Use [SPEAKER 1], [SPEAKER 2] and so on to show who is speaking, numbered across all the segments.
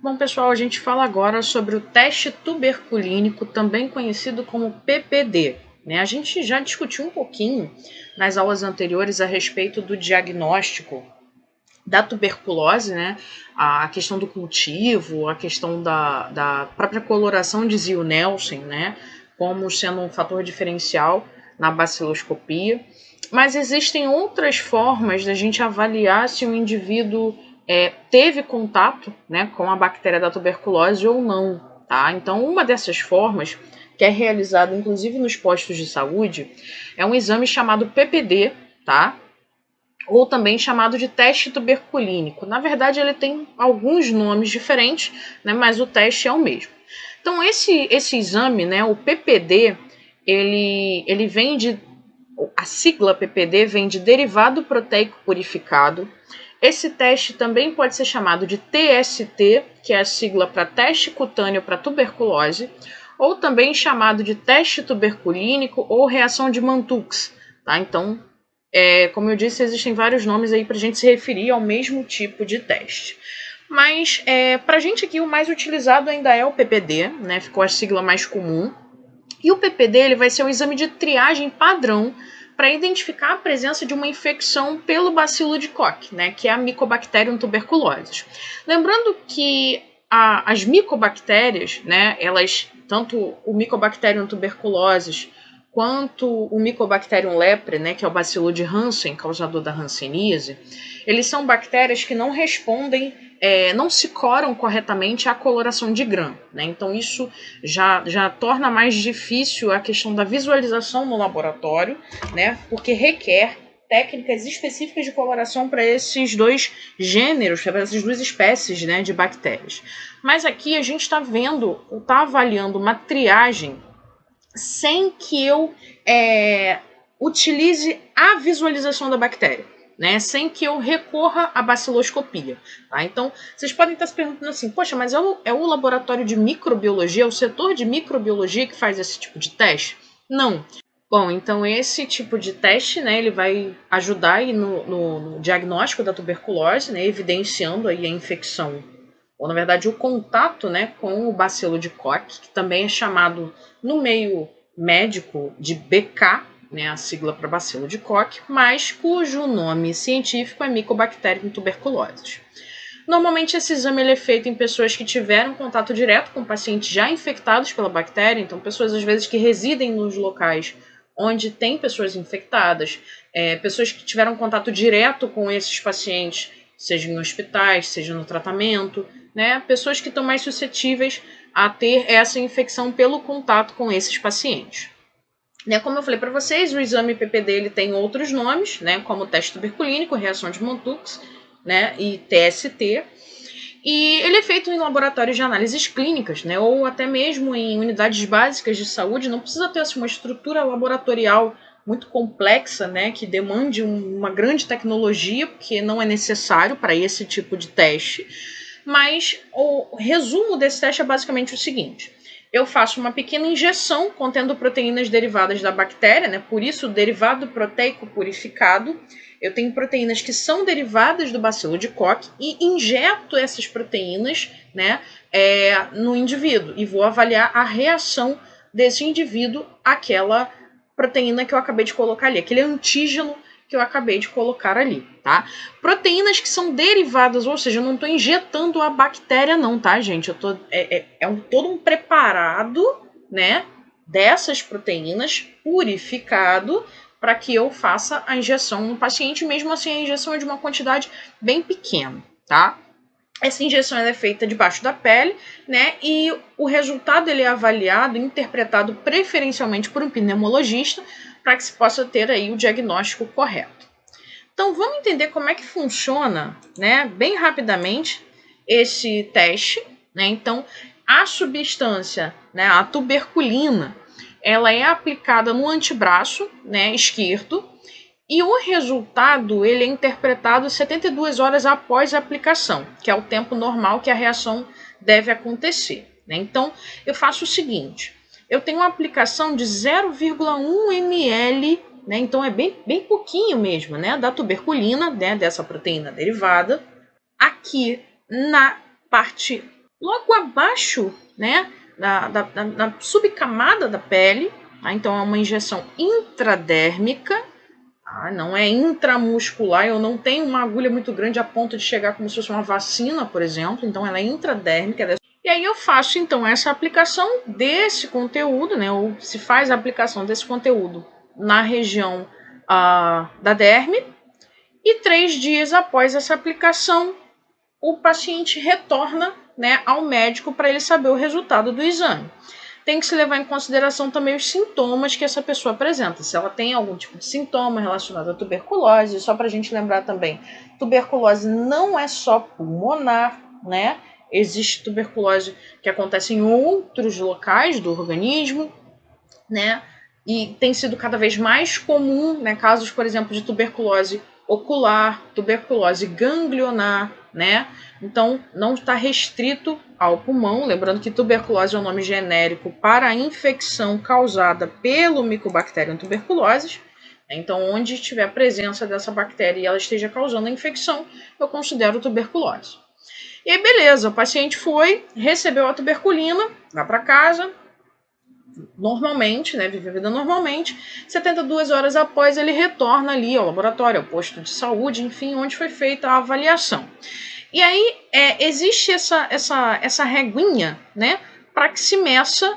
[SPEAKER 1] Bom, pessoal, a gente fala agora sobre o teste tuberculínico, também conhecido como PPD. A gente já discutiu um pouquinho nas aulas anteriores a respeito do diagnóstico da tuberculose, a questão do cultivo, a questão da própria coloração de Zio-Nelson, como sendo um fator diferencial na baciloscopia. Mas existem outras formas da gente avaliar se um indivíduo teve contato com a bactéria da tuberculose ou não. Tá? Então, uma dessas formas, que é realizada inclusive nos postos de saúde, é um exame chamado PPD, tá? Ou também chamado de teste tuberculínico. Na verdade, ele tem alguns nomes diferentes, mas o teste é o mesmo. Então, esse exame, o PPD, ele vem de... A sigla PPD vem de derivado proteico purificado. Esse teste também pode ser chamado de TST, que é a sigla para teste cutâneo para tuberculose, ou também chamado de teste tuberculínico ou reação de Mantoux. Tá? Então, como eu disse, existem vários nomes aí para a gente se referir ao mesmo tipo de teste. Mas, para a gente aqui, o mais utilizado ainda é o PPD, ficou a sigla mais comum. E o PPD ele vai ser um exame de triagem padrão para identificar a presença de uma infecção pelo bacilo de Koch, que é a Mycobacterium tuberculosis. Lembrando que as micobactérias, elas, tanto o Mycobacterium tuberculosis quanto o Mycobacterium lepre, que é o bacilo de Hansen, causador da hanseníase, eles são bactérias que não respondem, não se coram corretamente à coloração de Gram. Então isso já torna mais difícil a questão da visualização no laboratório, porque requer técnicas específicas de coloração para esses dois gêneros, para essas duas espécies de bactérias. Mas aqui a gente está avaliando uma triagem sem que eu utilize a visualização da bactéria, sem que eu recorra à baciloscopia. Tá? Então, vocês podem estar se perguntando assim, poxa, mas é o laboratório de microbiologia, é o setor de microbiologia que faz esse tipo de teste? Não. Bom, então esse tipo de teste, ele vai ajudar aí no diagnóstico da tuberculose, evidenciando aí a infecção, ou na verdade o contato com o bacilo de Koch, que também é chamado no meio médico de BK, a sigla para bacilo de Koch, mas cujo nome científico é Mycobacterium tuberculosis. Normalmente esse exame ele é feito em pessoas que tiveram contato direto com pacientes já infectados pela bactéria, então pessoas às vezes que residem nos locais onde tem pessoas infectadas, pessoas que tiveram contato direto com esses pacientes, seja em hospitais, seja no tratamento, pessoas que estão mais suscetíveis a ter essa infecção pelo contato com esses pacientes. Como eu falei para vocês, o exame PPD ele tem outros nomes, como teste tuberculínico, reação de Mantoux, e TST. E ele é feito em laboratórios de análises clínicas, ou até mesmo em unidades básicas de saúde. Não precisa ter uma estrutura laboratorial muito complexa, que demande uma grande tecnologia, porque não é necessário para esse tipo de teste. Mas o resumo desse teste é basicamente o seguinte: eu faço uma pequena injeção contendo proteínas derivadas da bactéria, por isso o derivado proteico purificado. Eu tenho proteínas que são derivadas do bacilo de Koch e injeto essas proteínas no indivíduo e vou avaliar a reação desse indivíduo àquela proteína que eu acabei de colocar ali, aquele antígeno que eu acabei de colocar ali, tá? Proteínas que são derivadas, ou seja, eu não estou injetando a bactéria não, tá, gente? Todo um preparado, dessas proteínas purificado para que eu faça a injeção no paciente, mesmo assim a injeção é de uma quantidade bem pequena, tá? Essa injeção é feita debaixo da pele, e o resultado ele é avaliado e interpretado preferencialmente por um pneumologista para que se possa ter aí o diagnóstico correto. Então, vamos entender como é que funciona, bem rapidamente, esse teste. Então, a substância, a tuberculina, ela é aplicada no antebraço esquerdo e o resultado ele é interpretado 72 horas após a aplicação, que é o tempo normal que a reação deve acontecer. Então, eu faço o seguinte: eu tenho uma aplicação de 0,1 ml, então é bem pouquinho mesmo, da tuberculina, dessa proteína derivada, aqui na parte Logo abaixo, né, na subcamada da pele, tá? Então é uma injeção intradérmica, tá? Não é intramuscular, eu não tenho uma agulha muito grande a ponto de chegar como se fosse uma vacina, por exemplo, então ela é intradérmica. E aí eu faço então essa aplicação desse conteúdo, né, ou se faz a aplicação desse conteúdo na região da derme, e 3 dias após essa aplicação, o paciente retorna, né, ao médico para ele saber o resultado do exame. Tem que se levar em consideração também os sintomas que essa pessoa apresenta. Se ela tem algum tipo de sintoma relacionado à tuberculose, só para a gente lembrar também, tuberculose não é só pulmonar, né? Existe tuberculose que acontece em outros locais do organismo, né? E tem sido cada vez mais comum, né, casos, por exemplo, de tuberculose ocular, tuberculose ganglionar, né? Então, não está restrito ao pulmão, lembrando que tuberculose é um nome genérico para a infecção causada pelo Mycobacterium tuberculosis. Então, onde tiver a presença dessa bactéria e ela esteja causando a infecção, eu considero tuberculose. E aí, beleza, o paciente foi, recebeu a tuberculina, vai para casa, normalmente, né, vive a vida normalmente, 72 horas após ele retorna ali ao laboratório, ao posto de saúde, enfim, onde foi feita a avaliação. E aí existe essa reguinha, né, para que se meça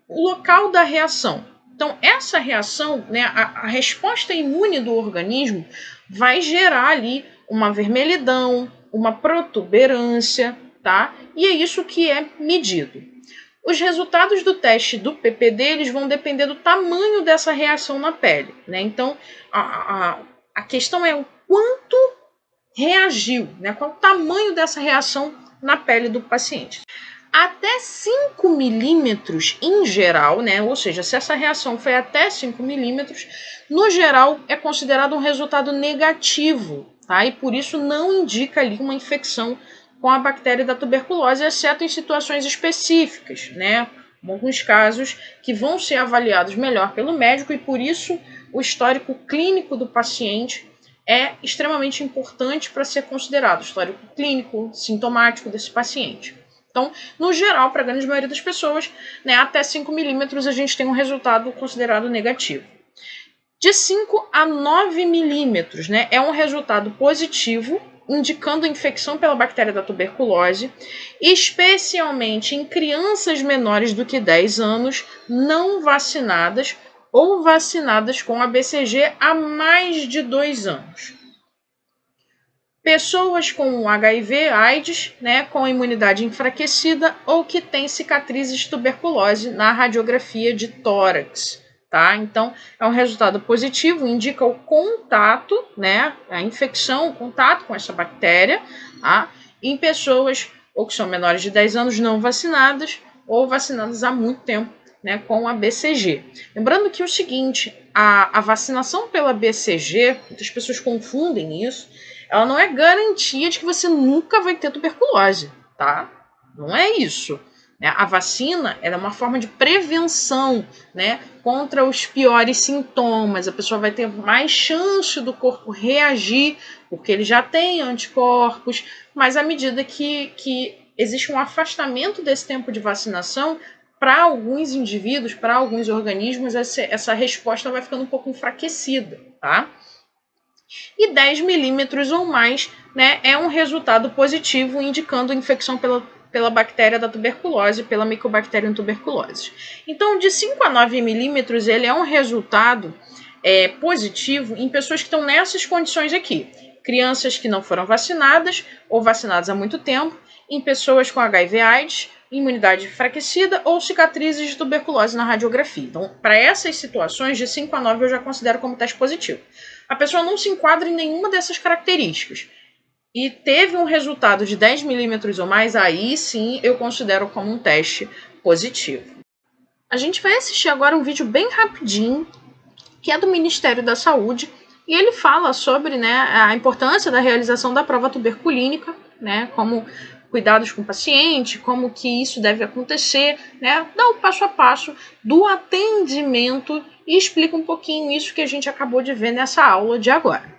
[SPEAKER 1] o local da reação. Então, essa reação, né, a resposta imune do organismo vai gerar ali uma vermelhidão, uma protuberância, tá? E é isso que é medido. Os resultados do teste do PPD eles vão depender do tamanho dessa reação na pele, né? Então, a questão é o quanto reagiu, né? Qual o tamanho dessa reação na pele do paciente. Até 5 milímetros em geral, né? Ou seja, se essa reação foi até 5 milímetros, no geral é considerado um resultado negativo, tá? E por isso não indica ali uma infecção com a bactéria da tuberculose, exceto em situações específicas, né? Alguns casos que vão ser avaliados melhor pelo médico e por isso o histórico clínico do paciente é extremamente importante para ser considerado, o histórico clínico, sintomático desse paciente. Então, no geral, para a grande maioria das pessoas, né, até 5 milímetros a gente tem um resultado considerado negativo. De 5 a 9 milímetros, né, é um resultado positivo, indicando infecção pela bactéria da tuberculose, especialmente em crianças menores do que 10 anos, não vacinadas ou vacinadas com a BCG há mais de 2 anos. Pessoas com HIV, AIDS, né, com imunidade enfraquecida ou que têm cicatrizes de tuberculose na radiografia de tórax. Tá? Então, é um resultado positivo, indica o contato, né, a infecção, o contato com essa bactéria, tá? Em pessoas ou que são menores de 10 anos não vacinadas ou vacinadas há muito tempo, né, com a BCG. Lembrando que é o seguinte, a vacinação pela BCG, muitas pessoas confundem isso, ela não é garantia de que você nunca vai ter tuberculose, tá? Não é isso. A vacina é uma forma de prevenção, né, contra os piores sintomas. A pessoa vai ter mais chance do corpo reagir, porque ele já tem anticorpos, mas à medida que existe um afastamento desse tempo de vacinação, para alguns indivíduos, para alguns organismos, essa resposta vai ficando um pouco enfraquecida, tá? E 10 milímetros ou mais, né, é um resultado positivo indicando infecção pela bactéria da tuberculose, pela Mycobacterium tuberculosis. Então, de 5 a 9 milímetros, ele é um resultado positivo em pessoas que estão nessas condições aqui. Crianças que não foram vacinadas ou vacinadas há muito tempo, em pessoas com HIV/AIDS, imunidade enfraquecida ou cicatrizes de tuberculose na radiografia. Então, para essas situações, de 5 a 9 eu já considero como teste positivo. A pessoa não se enquadra em nenhuma dessas características e teve um resultado de 10 milímetros ou mais, aí sim eu considero como um teste positivo. A gente vai assistir agora um vídeo bem rapidinho, que é do Ministério da Saúde, e ele fala sobre, né, a importância da realização da prova tuberculínica, né, como cuidados com o paciente, como que isso deve acontecer, né, dá o passo a passo do atendimento e explica um pouquinho isso que a gente acabou de ver nessa aula de agora.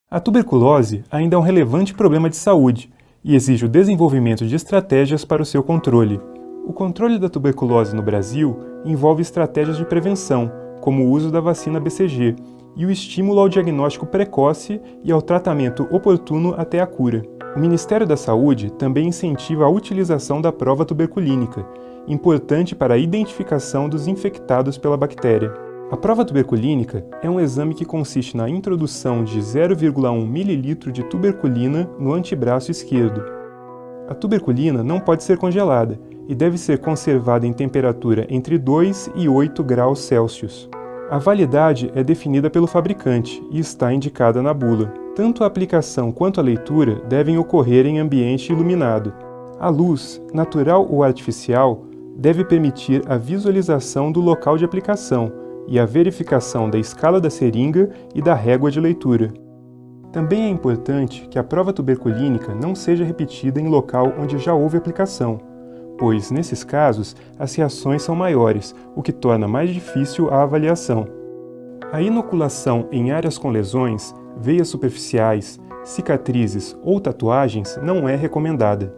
[SPEAKER 2] A tuberculose ainda é um relevante problema de saúde e exige o desenvolvimento de estratégias para o seu controle. O controle da tuberculose no Brasil envolve estratégias de prevenção, como o uso da vacina BCG, e o estímulo ao diagnóstico precoce e ao tratamento oportuno até a cura. O Ministério da Saúde também incentiva a utilização da prova tuberculínica, importante para a identificação dos infectados pela bactéria. A prova tuberculínica é um exame que consiste na introdução de 0,1 ml de tuberculina no antebraço esquerdo. A tuberculina não pode ser congelada e deve ser conservada em temperatura entre 2 e 8 graus Celsius. A validade é definida pelo fabricante e está indicada na bula. Tanto a aplicação quanto a leitura devem ocorrer em ambiente iluminado. A luz, natural ou artificial, deve permitir a visualização do local de aplicação e a verificação da escala da seringa e da régua de leitura. Também é importante que a prova tuberculínica não seja repetida em local onde já houve aplicação, pois, nesses casos, as reações são maiores, o que torna mais difícil a avaliação. A inoculação em áreas com lesões, veias superficiais, cicatrizes ou tatuagens não é recomendada.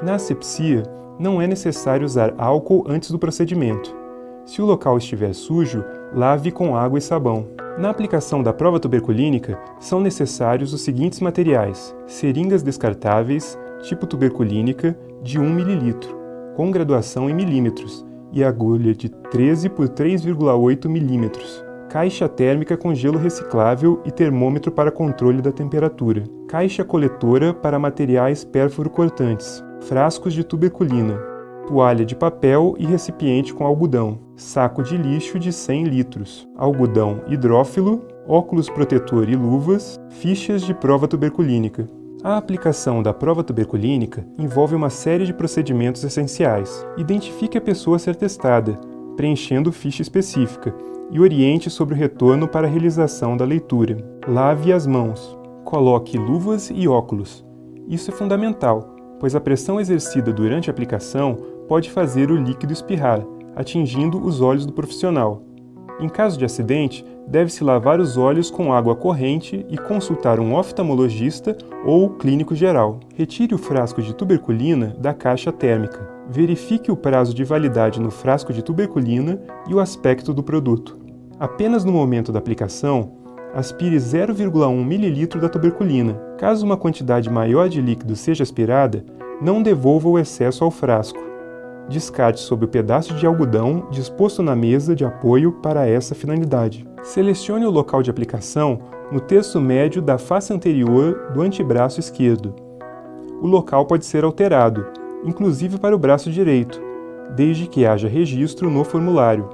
[SPEAKER 2] Na asepsia, não é necessário usar álcool antes do procedimento. Se o local estiver sujo, lave com água e sabão. Na aplicação da prova tuberculínica, são necessários os seguintes materiais: seringas descartáveis, tipo tuberculínica, de 1 ml, com graduação em milímetros, e agulha de 13 por 3,8 mm, caixa térmica com gelo reciclável e termômetro para controle da temperatura, caixa coletora para materiais pérfuro-cortantes, frascos de tuberculina, toalha de papel e recipiente com algodão, saco de lixo de 100 litros, algodão hidrófilo, óculos protetor e luvas, fichas de prova tuberculínica. A aplicação da prova tuberculínica envolve uma série de procedimentos essenciais. Identifique a pessoa a ser testada, preenchendo ficha específica, e oriente sobre o retorno para a realização da leitura. Lave as mãos. Coloque luvas e óculos. Isso é fundamental, pois a pressão exercida durante a aplicação pode fazer o líquido espirrar, atingindo os olhos do profissional. Em caso de acidente, deve-se lavar os olhos com água corrente e consultar um oftalmologista ou clínico geral. Retire o frasco de tuberculina da caixa térmica. Verifique o prazo de validade no frasco de tuberculina e o aspecto do produto. Apenas no momento da aplicação, aspire 0,1 ml da tuberculina. Caso uma quantidade maior de líquido seja aspirada, não devolva o excesso ao frasco. Descarte sobre o pedaço de algodão disposto na mesa de apoio para essa finalidade. Selecione o local de aplicação no terço médio da face anterior do antebraço esquerdo. O local pode ser alterado, inclusive para o braço direito, desde que haja registro no formulário.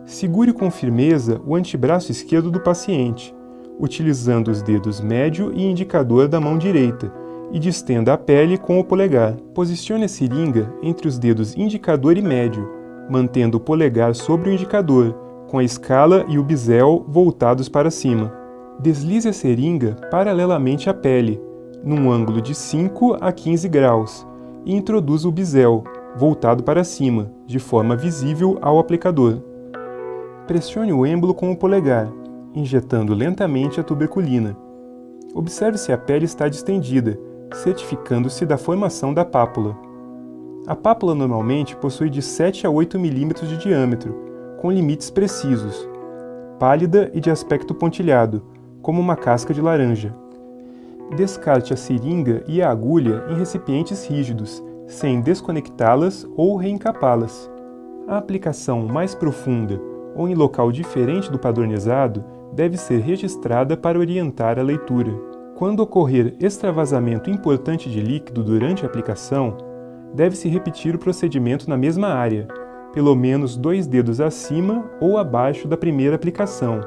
[SPEAKER 2] Segure com firmeza o antebraço esquerdo do paciente, utilizando os dedos médio e indicador da mão direita, e distenda a pele com o polegar. Posicione a seringa entre os dedos indicador e médio, mantendo o polegar sobre o indicador, com a escala e o bisel voltados para cima. Deslize a seringa paralelamente à pele, num ângulo de 5 a 15 graus, e introduza o bisel, voltado para cima, de forma visível ao aplicador. Pressione o êmbolo com o polegar, injetando lentamente a tuberculina. Observe se a pele está distendida, certificando-se da formação da pápula. A pápula normalmente possui de 7 a 8 mm de diâmetro, com limites precisos, pálida e de aspecto pontilhado, como uma casca de laranja. Descarte a seringa e a agulha em recipientes rígidos, sem desconectá-las ou reencapá-las. A aplicação mais profunda ou em local diferente do padronizado deve ser registrada para orientar a leitura. Quando ocorrer extravasamento importante de líquido durante a aplicação, deve-se repetir o procedimento na mesma área, pelo menos 2 dedos acima ou abaixo da primeira aplicação,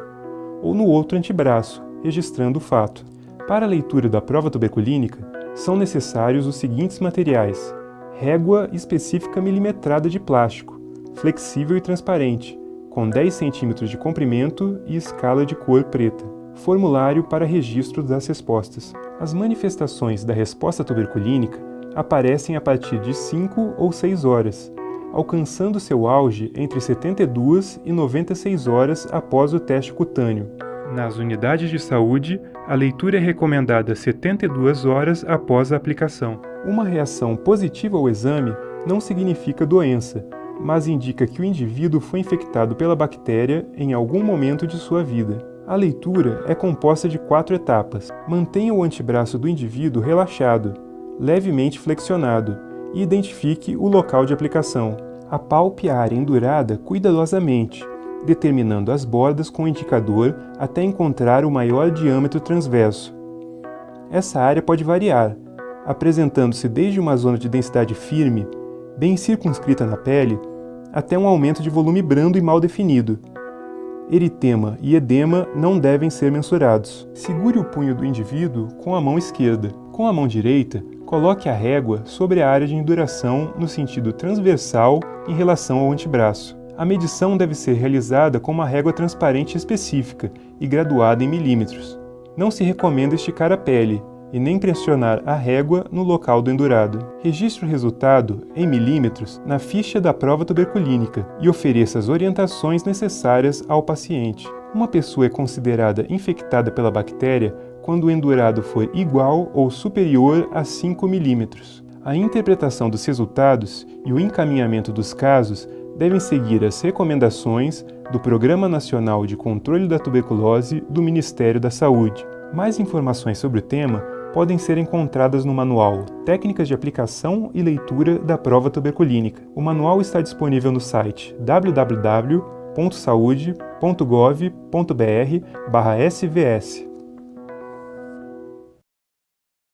[SPEAKER 2] ou no outro antebraço, registrando o fato. Para a leitura da prova tuberculínica, são necessários os seguintes materiais: régua específica milimetrada de plástico, flexível e transparente, com 10 cm de comprimento e escala de cor preta. Formulário para registro das respostas. As manifestações da resposta tuberculínica aparecem a partir de 5 ou 6 horas, alcançando seu auge entre 72 e 96 horas após o teste cutâneo. Nas unidades de saúde, A leitura é recomendada 72 horas após a aplicação. Uma reação positiva ao exame não significa doença, mas indica que o indivíduo foi infectado pela bactéria em algum momento de sua vida. A leitura é composta de 4 etapas. Mantenha o antebraço do indivíduo relaxado, levemente flexionado, e identifique o local de aplicação. Apalpe a área endurada cuidadosamente, determinando as bordas com o indicador até encontrar o maior diâmetro transverso. Essa área pode variar, apresentando-se desde uma zona de densidade firme, bem circunscrita na pele, até um aumento de volume brando e mal definido. Eritema e edema não devem ser mensurados. Segure o punho do indivíduo com a mão esquerda. Com a mão direita, coloque a régua sobre a área de induração no sentido transversal em relação ao antebraço. A medição deve ser realizada com uma régua transparente específica e graduada em milímetros. Não se recomenda esticar a pele e nem pressionar a régua no local do endurado. Registre o resultado em milímetros na ficha da prova tuberculínica e ofereça as orientações necessárias ao paciente. Uma pessoa é considerada infectada pela bactéria quando o endurado for igual ou superior a 5 milímetros. A interpretação dos resultados e o encaminhamento dos casos devem seguir as recomendações do Programa Nacional de Controle da Tuberculose do Ministério da Saúde. Mais informações sobre o tema podem ser encontradas no manual Técnicas de Aplicação e Leitura da Prova Tuberculínica. O manual está disponível no site www.saude.gov.br/svs.